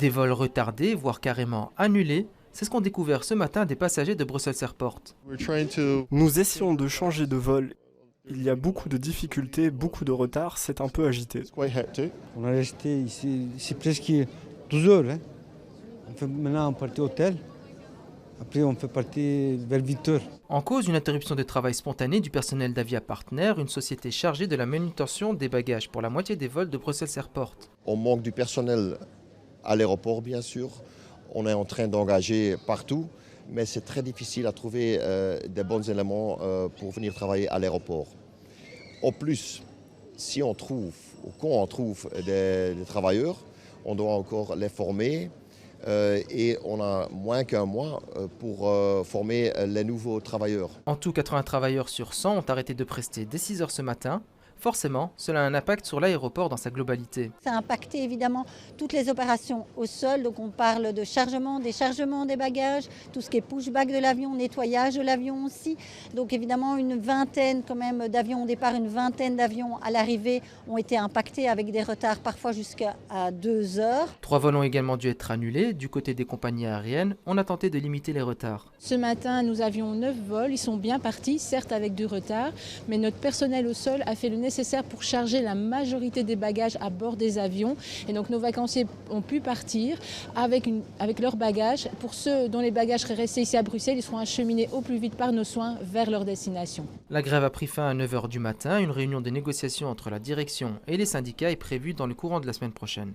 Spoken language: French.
Des vols retardés, voire carrément annulés, c'est ce qu'ont découvert ce matin des passagers de Brussels Airport. Nous essayons de changer de vol. Il y a beaucoup de difficultés, beaucoup de retard, c'est un peu agité. On est resté ici presque 12 heures. Hein. Maintenant, on partit au hôtel. Après, on fait partir vers 8 heures. En cause, une interruption de travail spontanée du personnel d'Avia Partner, une société chargée de la manutention des bagages pour la moitié des vols de Brussels Airport. On manque du personnel à l'aéroport, bien sûr. On est en train d'engager partout, mais c'est très difficile à trouver des bons éléments pour venir travailler à l'aéroport. En plus, si on trouve, ou quand on trouve des travailleurs, on doit encore les former. Et on a moins qu'un mois pour former les nouveaux travailleurs. En tout, 80 travailleurs sur 100 ont arrêté de prester dès 6 heures ce matin. Forcément, cela a un impact sur l'aéroport dans sa globalité. Ça a impacté évidemment toutes les opérations au sol, donc on parle de chargement, déchargement des bagages, tout ce qui est pushback de l'avion, nettoyage de l'avion aussi. Donc évidemment une vingtaine quand même d'avions au départ, une vingtaine d'avions à l'arrivée ont été impactés avec des retards parfois jusqu'à 2 heures. 3 vols ont également dû être annulés. Du côté des compagnies aériennes, on a tenté de limiter les retards. Ce matin, nous avions 9 vols, ils sont bien partis, certes avec du retard, mais notre personnel au sol a fait le nécessaire pour charger la majorité des bagages à bord des avions. Et donc nos vacanciers ont pu partir avec leurs bagages. Pour ceux dont les bagages seraient restés ici à Bruxelles, ils seront acheminés au plus vite par nos soins vers leur destination. La grève a pris fin à 9 h du matin. Une réunion de négociation entre la direction et les syndicats est prévue dans le courant de la semaine prochaine.